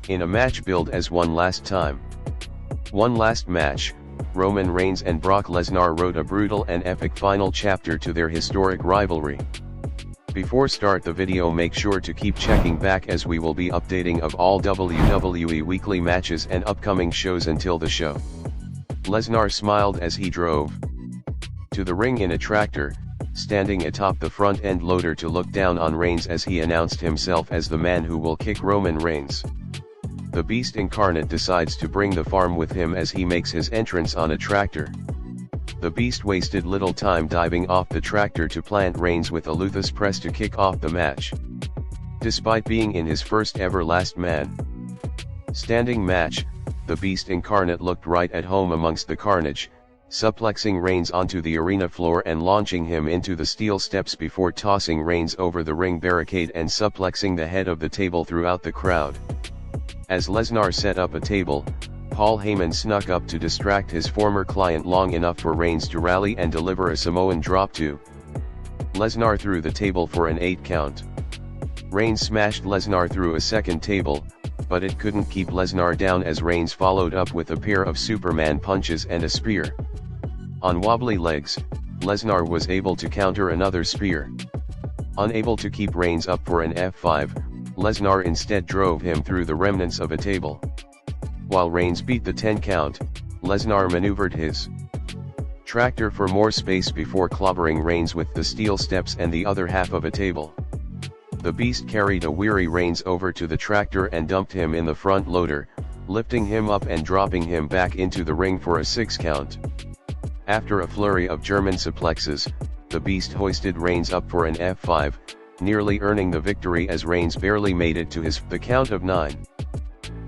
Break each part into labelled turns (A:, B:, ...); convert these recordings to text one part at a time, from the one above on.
A: In a match billed as One Last Time, One Last Match, Roman Reigns and Brock Lesnar wrote a brutal and epic final chapter to their historic rivalry. Before start the video, make sure to keep checking back as we will be updating of all WWE weekly matches and upcoming shows until the show. Lesnar smiled as he drove to the ring in a tractor, standing atop the front end loader to look down on Reigns as he announced himself as the man who will kick Roman Reigns. The Beast incarnate decides to bring the farm with him as he makes his entrance on a tractor. The Beast wasted little time diving off the tractor to plant Reigns with a Luthes press to kick off the match. Despite being in his first ever last man standing match, the Beast incarnate looked right at home amongst the carnage, suplexing Reigns onto the arena floor and launching him into the steel steps before tossing Reigns over the ring barricade and suplexing the head of the table throughout the crowd. As Lesnar set up a table, Paul Heyman snuck up to distract his former client long enough for Reigns to rally and deliver a Samoan drop to Lesnar through the table for an 8 count. Reigns smashed Lesnar through a second table, but it couldn't keep Lesnar down as Reigns followed up with a pair of Superman punches and a spear. On wobbly legs, Lesnar was able to counter another spear. Unable to keep Reigns up for an F5, Lesnar instead drove him through the remnants of a table. While Reigns beat the 10 count, Lesnar maneuvered his tractor for more space before clobbering Reigns with the steel steps and the other half of a table. The Beast carried a weary Reigns over to the tractor and dumped him in the front loader, lifting him up and dropping him back into the ring for a 6 count. After a flurry of German suplexes, the Beast hoisted Reigns up for an F5, nearly earning the victory as Reigns barely made it to the count of 9.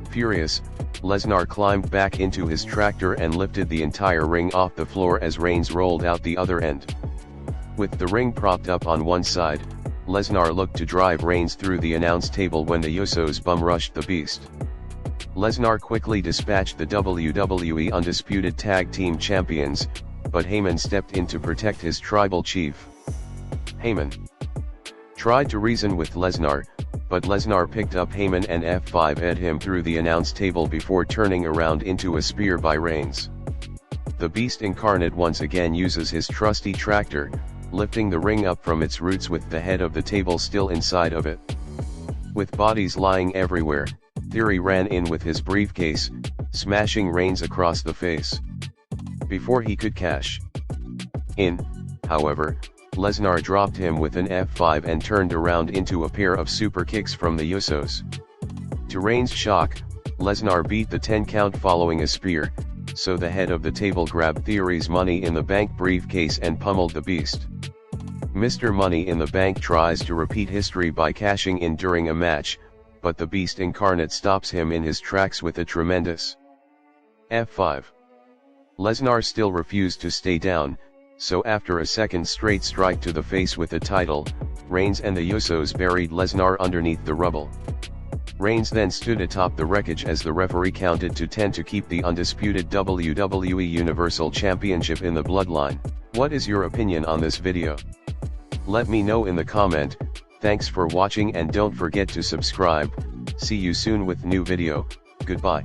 A: Furious, Lesnar climbed back into his tractor and lifted the entire ring off the floor as Reigns rolled out the other end. With the ring propped up on one side, Lesnar looked to drive Reigns through the announce table when the Usos bum-rushed the Beast. Lesnar quickly dispatched the WWE Undisputed Tag Team Champions, but Heyman stepped in to protect his tribal chief. Heyman tried to reason with Lesnar, but Lesnar picked up Heyman and F5'd him through the announce table before turning around into a spear by Reigns. The Beast incarnate once again uses his trusty tractor, lifting the ring up from its roots with the head of the table still inside of it. With bodies lying everywhere, Theory ran in with his briefcase, smashing Reigns across the face. Before he could cash in, however, Lesnar dropped him with an F5 and turned around into a pair of super kicks from the Usos. To Reigns' shock, Lesnar beat the 10 count following a spear, so the head of the table grabbed Theory's Money in the Bank briefcase and pummeled the Beast. Mr. Money in the Bank tries to repeat history by cashing in during a match, but the Beast incarnate stops him in his tracks with a tremendous F5. Lesnar still refused to stay down, so after a second straight strike to the face with the title, Reigns and the Usos buried Lesnar underneath the rubble. Reigns then stood atop the wreckage as the referee counted to 10 to keep the undisputed WWE Universal Championship in the bloodline. What is your opinion on this video? Let me know in the comment. Thanks for watching and don't forget to subscribe. See you soon with new video. Goodbye.